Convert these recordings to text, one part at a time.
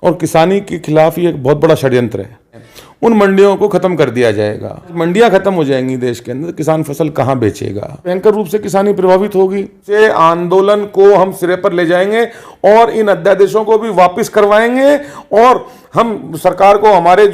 और किसानी के खिलाफ ये एक बहुत बड़ा षड्यंत्र है। उन मंडियों को खत्म कर दिया जाएगा। मंडियां खत्म हो जाएंगी देश के अंदर, किसान फसल कहां बेचेगा? भयंकर रूप से किसानी प्रभावित होगी। से आंदोलन को हम सिरे पर ले जाएंगे और इन अध्यादेशों को भी वापस करवाएंगे और हम सरकार को हमारी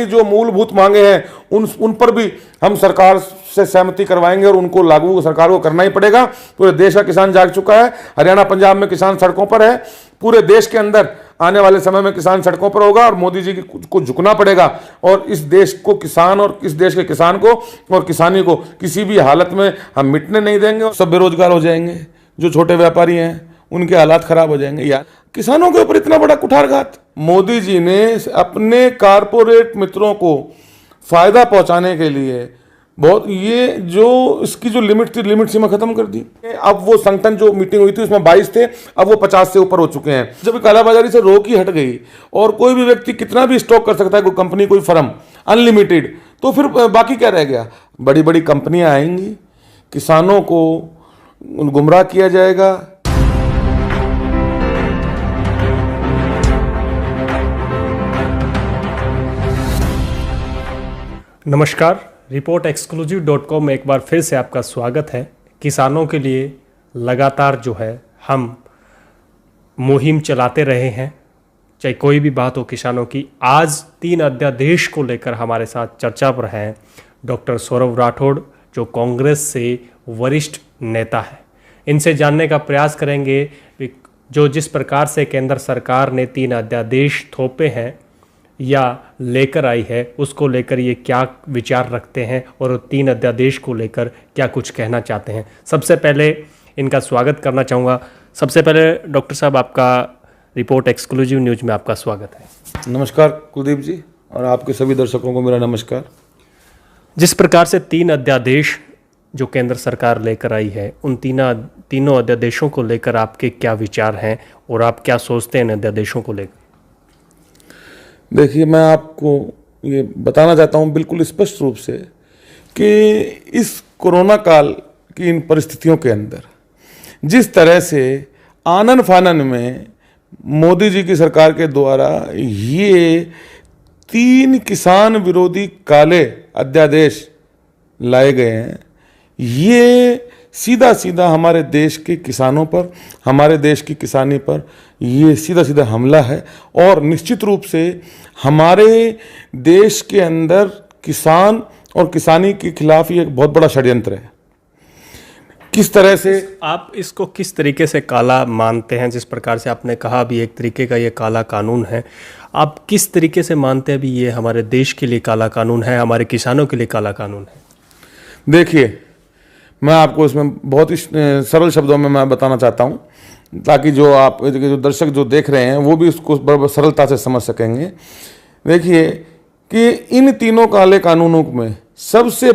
जो मूलभूत मांगे हैं उन पर भी हम सरकार से सहमति करवाएंगे और उनको लागू सरकार को करना ही पड़ेगा। पूरे देश का किसान जाग चुका है। हरियाणा पंजाब में किसान सड़कों पर है। पूरे देश के अंदर आने वाले समय में किसान सड़कों पर होगा और मोदी जी को झुकना पड़ेगा और इस देश को किसान और इस देश के किसान को और किसानी को किसी भी हालत में हम मिटने नहीं देंगे। सब बेरोजगार हो जाएंगे। जो छोटे व्यापारी हैं उनके हालात खराब हो जाएंगे। यार, किसानों के ऊपर इतना बड़ा कुठारघात। मोदी जी ने अपने कारपोरेट मित्रों को फायदा पहुंचाने के लिए इसकी जो लिमिट थी, लिमिट सीमा खत्म कर दी। अब वो संगठन जो मीटिंग हुई थी उसमें 22 थे, अब वो 50 से ऊपर हो चुके हैं। जब कालाबाजारी से रोक ही हट गई और कोई भी व्यक्ति कितना भी स्टॉक कर सकता है, कोई कंपनी कोई फर्म अनलिमिटेड, तो फिर बाकी क्या रह गया? बड़ी बड़ी कंपनियां आएंगी, किसानों को गुमराह किया जाएगा। नमस्कार, रिपोर्ट एक्सक्लूसिव.com में एक बार फिर से आपका स्वागत है। किसानों के लिए लगातार जो है हम मुहिम चलाते रहे हैं, चाहे कोई भी बात हो किसानों की। आज 3 अध्यादेश को लेकर हमारे साथ चर्चा पर हैं डॉक्टर सौरभ राठौड़, जो कांग्रेस से वरिष्ठ नेता है। इनसे जानने का प्रयास करेंगे जिस प्रकार से केंद्र सरकार ने 3 अध्यादेश थोपे हैं या लेकर आई है, उसको लेकर ये क्या विचार रखते हैं और 3 अध्यादेश को लेकर क्या कुछ कहना चाहते हैं। सबसे पहले इनका स्वागत करना चाहूँगा। सबसे पहले डॉक्टर साहब, आपका रिपोर्ट एक्सक्लूसिव न्यूज़ में आपका स्वागत है। नमस्कार कुलदीप जी, और आपके सभी दर्शकों को मेरा नमस्कार। जिस प्रकार से 3 अध्यादेश जो केंद्र सरकार लेकर आई है, उन तीनों अध्यादेशों को लेकर आपके क्या विचार हैं और आप क्या सोचते हैं इन अध्यादेशों को लेकर? देखिए, मैं आपको ये बताना चाहता हूँ बिल्कुल स्पष्ट रूप से कि इस कोरोना काल की इन परिस्थितियों के अंदर जिस तरह से आनन फानन में मोदी जी की सरकार के द्वारा ये 3 किसान विरोधी काले अध्यादेश लाए गए हैं, ये सीधा सीधा हमारे देश के किसानों पर, हमारे देश की किसानी पर ये सीधा सीधा हमला है और निश्चित रूप से हमारे देश के अंदर किसान और किसानी के खिलाफ ये एक बहुत बड़ा षड्यंत्र है। किस तरह से आप इसको किस तरीके से काला मानते हैं? जिस प्रकार से आपने कहा भी एक तरीके का ये काला कानून है, आप किस तरीके से मानते हैं भी ये हमारे देश के लिए काला कानून है, हमारे किसानों के लिए काला कानून है? देखिए, मैं आपको इसमें बहुत ही सरल शब्दों में मैं बताना चाहता हूँ ताकि जो दर्शक जो देख रहे हैं वो भी उसको बराबर सरलता से समझ सकेंगे। देखिए कि इन तीनों काले कानूनों में सबसे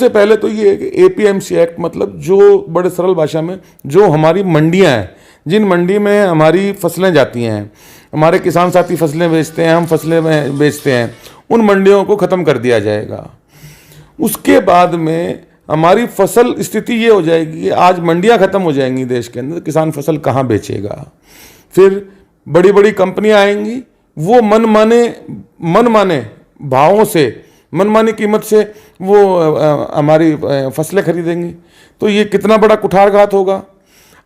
पहले तो ये APMC एक्ट, मतलब जो बड़े सरल भाषा में जो हमारी मंडियां हैं, जिन मंडी में हमारी फसलें जाती हैं, हमारे किसान साथी फसलें बेचते हैं, हम फसलें बेचते हैं, उन मंडियों को ख़त्म कर दिया जाएगा। उसके बाद में हमारी फसल स्थिति ये हो जाएगी कि आज मंडियां खत्म हो जाएंगी देश के अंदर, किसान फसल कहाँ बेचेगा? फिर बड़ी बड़ी कंपनियां आएंगी, वो मनमाने भावों से, मनमानी कीमत से वो हमारी फसलें खरीदेंगी। तो ये कितना बड़ा कुठारघात होगा।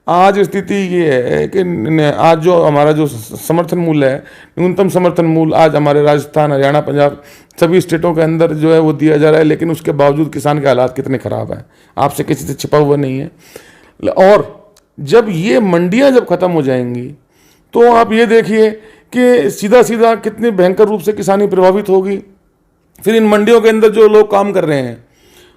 आज स्थिति ये है कि आज जो हमारा जो समर्थन मूल्य है, न्यूनतम समर्थन मूल्य आज हमारे राजस्थान, हरियाणा, पंजाब सभी स्टेटों के अंदर जो है वो दिया जा रहा है, लेकिन उसके बावजूद किसान के हालात कितने ख़राब हैं, आपसे किसी से छिपा हुआ नहीं है। और जब ये मंडियां जब ख़त्म हो जाएंगी तो आप ये देखिए कि सीधा सीधा कितनी भयंकर रूप से किसानी प्रभावित होगी। फिर इन मंडियों के अंदर जो लोग काम कर रहे हैं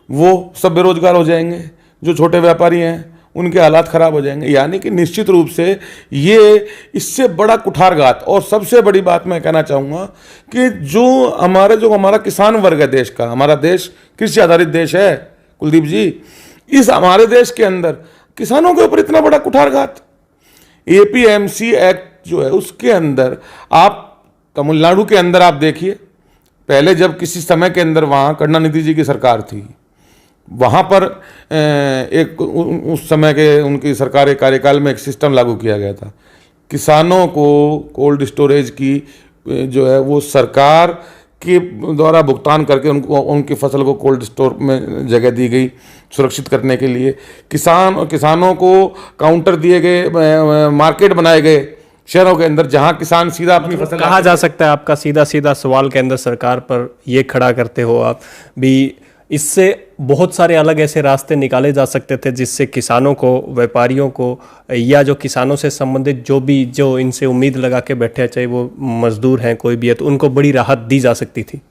वो सब बेरोजगार हो जाएंगे। जो छोटे व्यापारी हैं उनके हालात ख़राब हो जाएंगे। यानी कि निश्चित रूप से ये इससे बड़ा कुठारघात। और सबसे बड़ी बात मैं कहना चाहूँगा कि जो हमारा किसान वर्ग है देश का, हमारा देश कृषि आधारित देश है कुलदीप जी, इस हमारे देश के अंदर किसानों के ऊपर इतना बड़ा कुठारघात। APMC एक्ट जो है उसके अंदर आप तमिलनाडु के अंदर आप देखिए, पहले जब किसी समय के अंदर वहाँ करुणानिधि जी की सरकार थी, वहाँ पर उस समय के उनकी सरकार के कार्यकाल में एक सिस्टम लागू किया गया था किसानों को कोल्ड स्टोरेज की जो है वो सरकार के द्वारा भुगतान करके उनको उनकी फसल को कोल्ड स्टोर में जगह दी गई सुरक्षित करने के लिए। किसानों को काउंटर दिए गए, मार्केट बनाए गए शहरों के अंदर, जहां किसान सीधा अपनी फसल कहा जा सकता है, आपका सीधा सीधा सवाल के अंदर सरकार पर ये खड़ा करते हो आप भी, इससे बहुत सारे अलग ऐसे रास्ते निकाले जा सकते थे जिससे किसानों को, व्यापारियों को, या जो किसानों से संबंधित जो इनसे उम्मीद लगा के बैठे हैं, चाहे वो मजदूर हैं कोई भी है, तो उनको बड़ी राहत दी जा सकती थी।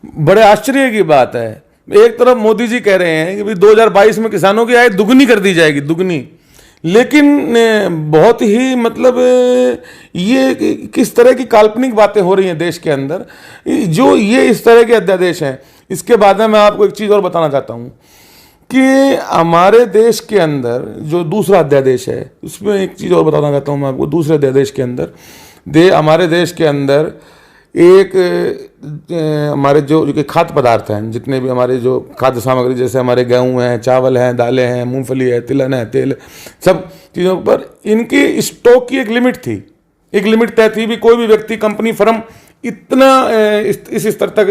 बड़े आश्चर्य की बात है, एक तरफ मोदी जी कह रहे हैं कि भाई 2022 में किसानों की आय दुगनी कर दी जाएगी, दुगनी, लेकिन बहुत ही मतलब ये किस तरह की काल्पनिक बातें हो रही हैं देश के अंदर, जो ये इस तरह के अध्यादेश हैं। इसके बाद में मैं आपको एक चीज़ और बताना चाहता हूँ कि हमारे देश के अंदर जो दूसरा अध्यादेश है, उसमें एक चीज़ और बताना चाहता हूँ मैं आपको। दूसरे अध्यादेश के अंदर हमारे देश के अंदर एक हमारे जो खाद्य पदार्थ हैं, जितने भी हमारे जो खाद्य सामग्री, जैसे हमारे गेहूँ हैं, चावल हैं, दालें हैं, मूंगफली है, तिलहन है, तेल, सब चीज़ों पर इनकी स्टॉक की एक लिमिट थी, एक लिमिट तय थी भी कोई भी व्यक्ति, कंपनी, फर्म इतना इस स्तर तक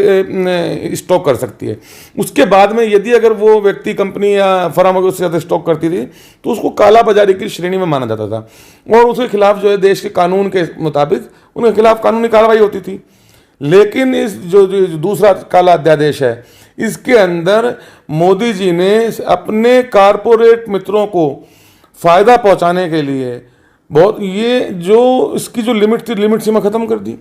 स्टॉक कर सकती है। उसके बाद में यदि अगर वो व्यक्ति, कंपनी या फर्म अगर उससे ज़्यादा स्टॉक करती थी तो उसको काला बाजारी की श्रेणी में माना जाता था और उसके खिलाफ जो है देश के कानून के मुताबिक उनके खिलाफ कानूनी कार्रवाई होती थी। लेकिन इस जो दूसरा काला अध्यादेश है, इसके अंदर मोदी जी ने अपने कारपोरेट मित्रों को फायदा पहुंचाने के लिए बहुत ये जो इसकी जो लिमिट थी, लिमिट सीमा खत्म कर दी।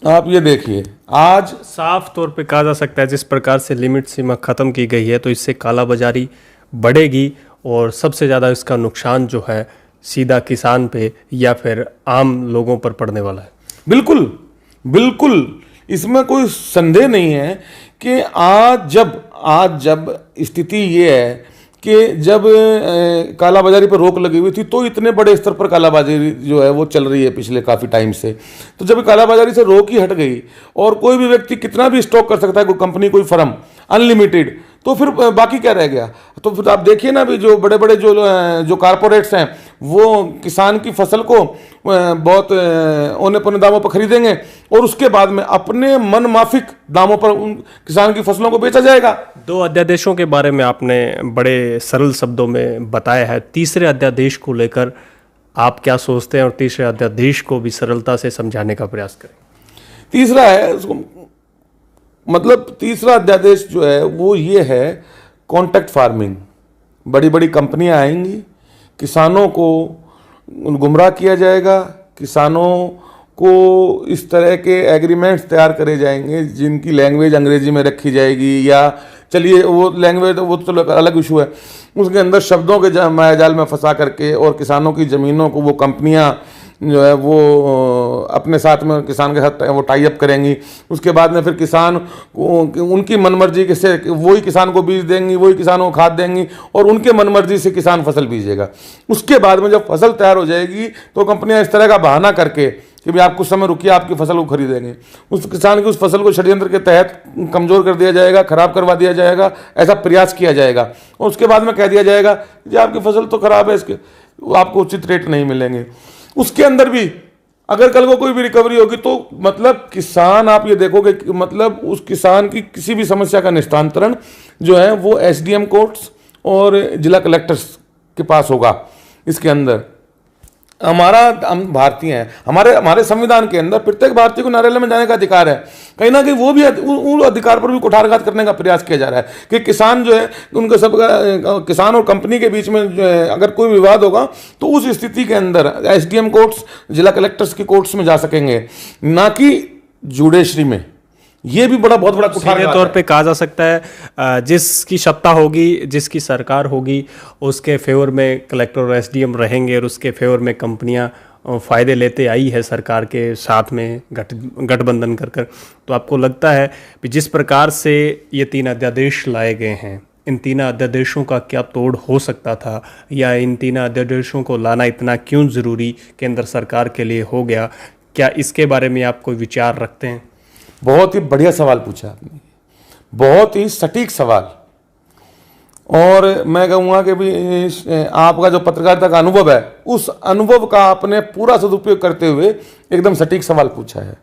आप ये देखिए, आज साफ तौर पे कहा जा सकता है जिस प्रकार से लिमिट सीमा खत्म की गई है तो इससे कालाबाजारी बढ़ेगी और सबसे ज़्यादा इसका नुकसान जो है सीधा किसान पे या फिर आम लोगों पर पड़ने वाला है। बिल्कुल बिल्कुल, इसमें कोई संदेह नहीं है कि आज जब स्थिति ये है कि जब कालाबाजारी पर रोक लगी हुई थी तो इतने बड़े स्तर पर कालाबाजारी जो है वो चल रही है पिछले काफ़ी टाइम से। तो जब कालाबाजारी से रोक ही हट गई और कोई भी व्यक्ति कितना भी स्टॉक कर सकता है, कोई कंपनी, कोई फर्म, अनलिमिटेड, तो फिर बाकी क्या रह गया? तो फिर आप देखिए ना भी जो बड़े बड़े जो कारपोरेट्स हैं वो किसान की फसल को बहुत औने पौने दामों पर खरीदेंगे और उसके बाद में अपने मन माफिक दामों पर उन किसान की फसलों को बेचा जाएगा। 2 अध्यादेशों के बारे में आपने बड़े सरल शब्दों में बताया है। तीसरे अध्यादेश को लेकर आप क्या सोचते हैं और तीसरे अध्यादेश को भी सरलता से समझाने का प्रयास करें। तीसरा है उसको, मतलब तीसरा अध्यादेश जो है वो ये है, कॉन्ट्रैक्ट फार्मिंग। बड़ी बड़ी कंपनियां आएंगी, किसानों को गुमराह किया जाएगा, किसानों को इस तरह के एग्रीमेंट्स तैयार करे जाएंगे जिनकी लैंग्वेज अंग्रेजी में रखी जाएगी, या चलिए वो लैंग्वेज वो तो अलग इशू है, उसके अंदर शब्दों के मायाजाल में फंसा करके और किसानों की ज़मीनों को वो कंपनियां जो है वो अपने साथ में किसान के साथ वो टाई अप करेंगी। उसके बाद में फिर किसान उनकी मनमर्जी से वही किसान को बीज देंगी, वही किसान को खाद देंगी और उनके मनमर्जी से किसान फसल बीजेगा। उसके बाद में जब फसल तैयार हो जाएगी तो कंपनियां इस तरह का बहाना करके कि भाई आप कुछ समय रुकिए, आपकी फसल को खरीदेंगे, उस किसान की उस फसल को षड्यंत्र के तहत कमज़ोर कर दिया जाएगा, खराब करवा दिया जाएगा, ऐसा प्रयास किया जाएगा और उसके बाद में कह दिया जाएगा कि आपकी फसल तो खराब है, इसके आपको उचित रेट नहीं मिलेंगे। उसके अंदर भी अगर कल को कोई भी रिकवरी होगी तो मतलब किसान, आप ये देखोगे कि मतलब उस किसान की किसी भी समस्या का निस्तारण जो है वो एसडीएम कोर्ट्स और जिला कलेक्टर्स के पास होगा। इसके अंदर हम भारतीय हैं, हमारे संविधान के अंदर प्रत्येक भारतीय को न्यायालय में जाने का अधिकार है। कहीं ना कहीं वो भी उन अधिकार पर भी कुठारघात करने का प्रयास किया जा रहा है कि किसान जो है उनके सब किसान और कंपनी के बीच में जो है अगर कोई विवाद होगा तो उस स्थिति के अंदर एसडीएम कोर्ट्स, जिला कलेक्टर्स की कोर्ट्स में जा सकेंगे, ना कि जुडिशरी में। ये भी बहुत बड़ा सीधे तौर पे कहा जा सकता है जिसकी सत्ता होगी, जिसकी सरकार होगी, उसके फेवर में कलेक्टर और एसडीएम रहेंगे और उसके फेवर में कंपनियां फ़ायदे लेते आई है सरकार के साथ में गठबंधन कर। तो आपको लगता है कि जिस प्रकार से ये 3 अध्यादेश लाए गए हैं, इन 3 अध्यादेशों का क्या तोड़ हो सकता था, या इन 3 अध्यादेशों को लाना इतना क्यों ज़रूरी केंद्र सरकार के लिए हो गया? क्या इसके बारे में आप कोई विचार रखते हैं? बहुत ही बढ़िया सवाल पूछा आपने, बहुत ही सटीक सवाल। और मैं कहूँगा कि भी आपका जो पत्रकारिता का अनुभव है, उस अनुभव का आपने पूरा सदुपयोग करते हुए एकदम सटीक सवाल पूछा है।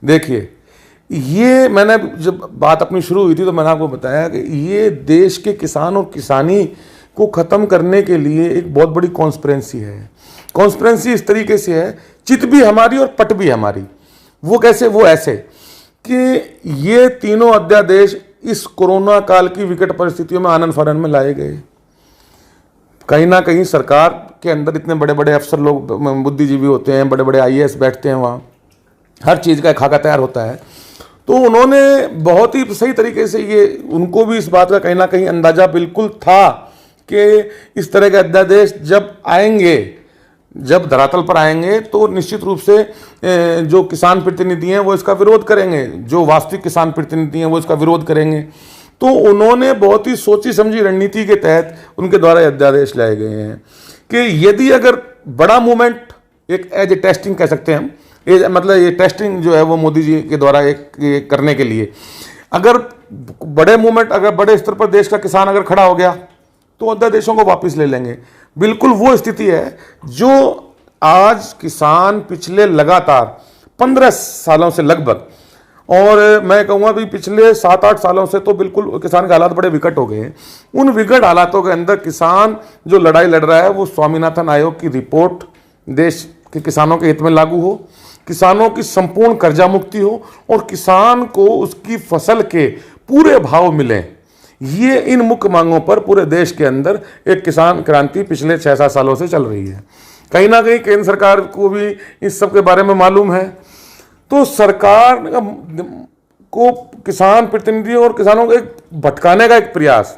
देखिए, ये मैंने जब बात अपनी शुरू हुई थी तो मैंने आपको बताया कि ये देश के किसान और किसानी को ख़त्म करने के लिए एक बहुत बड़ी कॉन्स्पिरेंसी है। कॉन्स्पिरेंसी इस तरीके से है, चित भी हमारी और पट भी हमारी। वो कैसे? वो ऐसे कि ये तीनों अध्यादेश इस कोरोना काल की विकट परिस्थितियों में आनन फानन में लाए गए। कहीं ना कहीं सरकार के अंदर इतने बड़े बड़े अफसर लोग, बुद्धिजीवी होते हैं, बड़े बड़े आईएएस बैठते हैं, वहाँ हर चीज़ का एक खाका तैयार होता है। तो उन्होंने बहुत ही सही तरीके से ये, उनको भी इस बात का कहीं ना कहीं अंदाजा बिल्कुल था कि इस तरह के अध्यादेश जब आएंगे, जब धरातल पर आएंगे तो निश्चित रूप से जो किसान प्रतिनिधि हैं वो इसका विरोध करेंगे, जो वास्तविक किसान प्रतिनिधि हैं वो इसका विरोध करेंगे। तो उन्होंने बहुत ही सोची समझी रणनीति के तहत उनके द्वारा ये अध्यादेश लाए गए हैं कि यदि अगर बड़ा मूवमेंट, एक एज ए टेस्टिंग कह सकते हैं हम, मतलब ये टेस्टिंग जो है वो मोदी जी के द्वारा एक करने के लिए, अगर बड़े मूवमेंट, अगर बड़े स्तर पर देश का किसान अगर खड़ा हो गया तो अध्यादेशों को वापस ले लेंगे। बिल्कुल वो स्थिति है जो आज किसान पिछले लगातार 15 सालों से लगभग, और मैं कहूँगा भी पिछले 7-8 सालों से तो बिल्कुल किसान के हालात बड़े विकट हो गए हैं। उन विकट हालातों के अंदर किसान जो लड़ाई लड़ रहा है वो स्वामीनाथन आयोग की रिपोर्ट देश के किसानों के हित में लागू हो, किसानों की संपूर्ण कर्जा मुक्ति हो और किसान को उसकी फसल के पूरे भाव मिलें। ये इन मुख्य मांगों पर पूरे देश के अंदर एक किसान क्रांति पिछले 6-7 सालों से चल रही है। कहीं ना कहीं केंद्र सरकार को भी इस सब के बारे में मालूम है। तो सरकार को किसान प्रतिनिधियों और किसानों को एक भटकाने का एक प्रयास,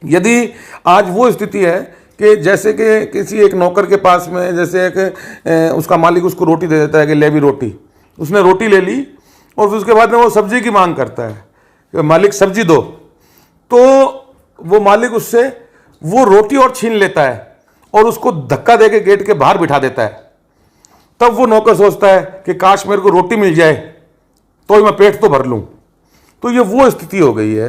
यदि आज वो स्थिति है कि जैसे कि किसी एक नौकर के पास में, जैसे एक उसका मालिक उसको रोटी दे देता है कि ले भी रोटी, उसने रोटी ले ली और फिर उसके बाद में वो सब्जी की मांग करता है कि मालिक सब्जी दो, तो वो मालिक उससे वो रोटी और छीन लेता है और उसको धक्का देके गेट के बाहर बिठा देता है। तब वो नौकर सोचता है कि काश मेरे को रोटी मिल जाए तो मैं पेट तो भर लूं। तो ये वो स्थिति हो गई है।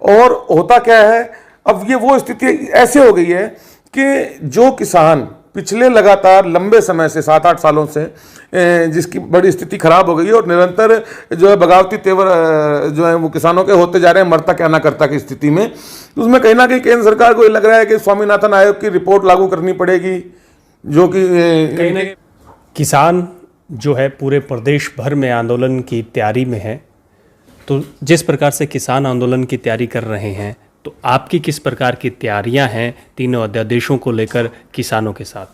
और होता क्या है, अब ये वो स्थिति ऐसे हो गई है कि जो किसान पिछले लगातार लंबे समय से 7-8 सालों से जिसकी बड़ी स्थिति खराब हो गई है और निरंतर जो है बगावती तेवर जो है वो किसानों के होते जा रहे हैं, मरता क्या ना करता की स्थिति में, तो उसमें कहीं ना कहीं केंद्र सरकार को ये लग रहा है कि स्वामीनाथन आयोग की रिपोर्ट लागू करनी पड़ेगी, जो कि किसान जो है पूरे प्रदेश भर में आंदोलन की तैयारी में है। तो जिस प्रकार से किसान आंदोलन की तैयारी कर रहे हैं, तो आपकी किस प्रकार की तैयारियां हैं तीनों अध्यादेशों को लेकर किसानों के साथ?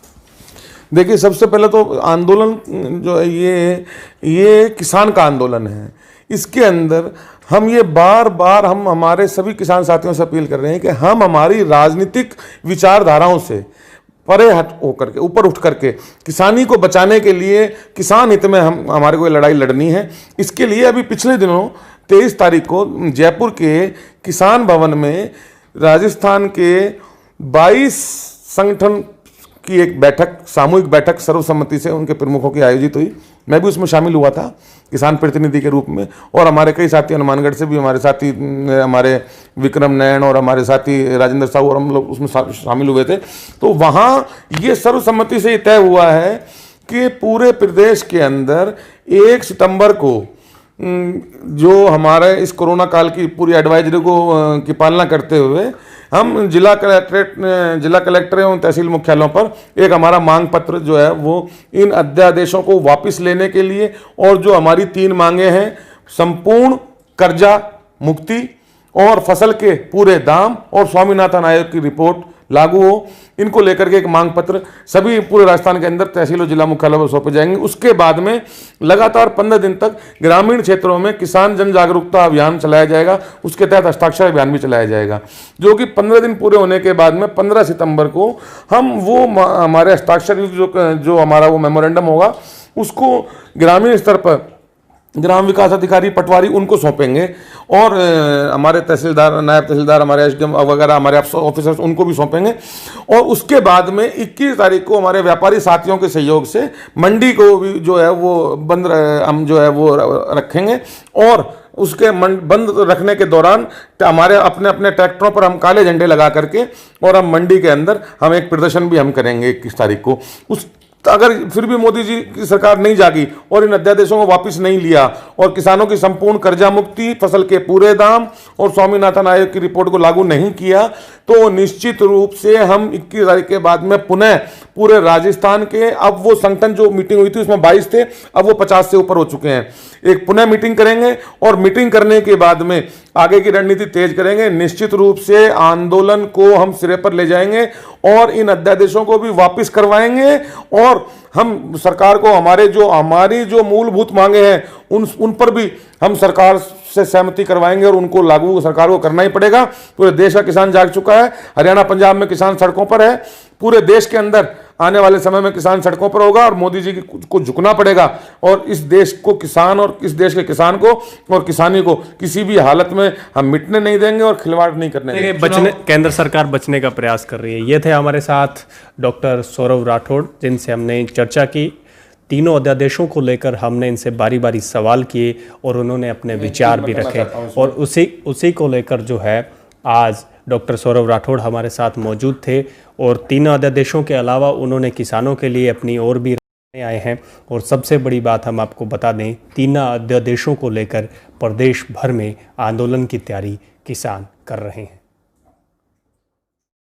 देखिए, सबसे पहले तो आंदोलन जो है ये किसान का आंदोलन है। इसके अंदर हम ये बार बार हम हमारे सभी किसान साथियों से अपील कर रहे हैं कि हम हमारी राजनीतिक विचारधाराओं से परे हट होकर के, ऊपर उठ करके किसानी को बचाने के लिए, किसान हित में हमारे को लड़ाई लड़नी है। इसके लिए अभी पिछले दिनों 23 तारीख को जयपुर के किसान भवन में राजस्थान के 22 संगठन की एक बैठक, सामूहिक बैठक सर्वसम्मति से उनके प्रमुखों की आयोजित हुई। मैं भी उसमें शामिल हुआ था किसान प्रतिनिधि के रूप में, और हमारे कई साथी हनुमानगढ़ से भी, हमारे साथी हमारे विक्रम नयन और हमारे साथी राजेंद्र साहू, और हम लोग उसमें शामिल हुए थे। तो वहाँ ये सर्वसम्मति से तय हुआ है कि पूरे प्रदेश के अंदर 1 सितंबर को जो हमारे इस कोरोना काल की पूरी एडवाइजरी को की पालना करते हुए हम जिला कलेक्टर एवं तहसील मुख्यालयों पर एक हमारा मांग पत्र जो है वो इन अध्यादेशों को वापस लेने के लिए, और जो हमारी 3 मांगे हैं, संपूर्ण कर्जा मुक्ति और फसल के पूरे दाम और स्वामीनाथन आयोग की रिपोर्ट लागू हो, इनको लेकर के एक मांग पत्र सभी पूरे राजस्थान के अंदर तहसील और जिला मुख्यालय पर सौंपे जाएंगे। उसके बाद में लगातार 15 दिन तक ग्रामीण क्षेत्रों में किसान जन जागरूकता अभियान चलाया जाएगा। उसके तहत हस्ताक्षर अभियान भी चलाया जाएगा, जो कि 15 दिन पूरे होने के बाद में 15 सितंबर को हम वो हमारे हस्ताक्षर जो हमारा वो मेमोरेंडम होगा उसको ग्रामीण स्तर पर ग्राम विकास अधिकारी पटवारी उनको सौंपेंगे, और हमारे तहसीलदार, नायब तहसीलदार, हमारे एसडीएम वगैरह, हमारे ऑफिसर्स उनको भी सौंपेंगे। और उसके बाद में 21 तारीख को हमारे व्यापारी साथियों के सहयोग से मंडी को भी जो है वो बंद हम जो है वो रखेंगे, और उसके बंद रखने के दौरान हमारे अपने अपने ट्रैक्टरों पर हम काले झंडे लगा करके और हम मंडी के अंदर हम एक प्रदर्शन भी हम करेंगे 21 तारीख को। उस अगर फिर भी मोदी जी की सरकार नहीं जागी और इन अध्यादेशों को वापस नहीं लिया और किसानों की संपूर्ण कर्जा मुक्ति, फसल के पूरे दाम और स्वामीनाथन आयोग की रिपोर्ट को लागू नहीं किया, तो निश्चित रूप से हम 21 तारीख के बाद में पुनः पूरे राजस्थान के, अब वो संगठन जो मीटिंग हुई थी उसमें 22 थे, अब वो 50 से ऊपर हो चुके हैं, एक पुनः मीटिंग करेंगे और मीटिंग करने के बाद में आगे की रणनीति तेज करेंगे। निश्चित रूप से आंदोलन को हम सिरे पर ले जाएंगे और इन अध्यादेशों को भी वापस करवाएंगे और हम सरकार को हमारी जो मूलभूत मांगे हैं उन पर भी हम सरकार से सहमति करवाएंगे और उनको लागू सरकार को करना ही पड़ेगा। पूरे देश का किसान जाग चुका है, हरियाणा पंजाब में किसान सड़कों पर है, पूरे देश के अंदर आने वाले समय में किसान सड़कों पर होगा और मोदी जी को झुकना पड़ेगा और इस देश को किसान और इस देश के किसान को और किसानी को किसी भी हालत में हम मिटने नहीं देंगे और खिलवाड़ नहीं करने देंगे। केंद्र सरकार बचने का प्रयास कर रही है। ये थे हमारे साथ डॉक्टर सौरभ राठौड़, जिनसे हमने चर्चा की। तीनों अध्यादेशों को लेकर हमने इनसे बारी बारी सवाल किए और उन्होंने अपने विचार भी रखे और उसी को लेकर जो है आज डॉक्टर सौरभ राठौड़ हमारे साथ मौजूद थे और तीनों अध्यादेशों के अलावा उन्होंने किसानों के लिए अपनी और भी राय आए हैं। और सबसे बड़ी बात हम आपको बता दें, तीनों अध्यादेशों को लेकर प्रदेश भर में आंदोलन की तैयारी किसान कर रहे हैं।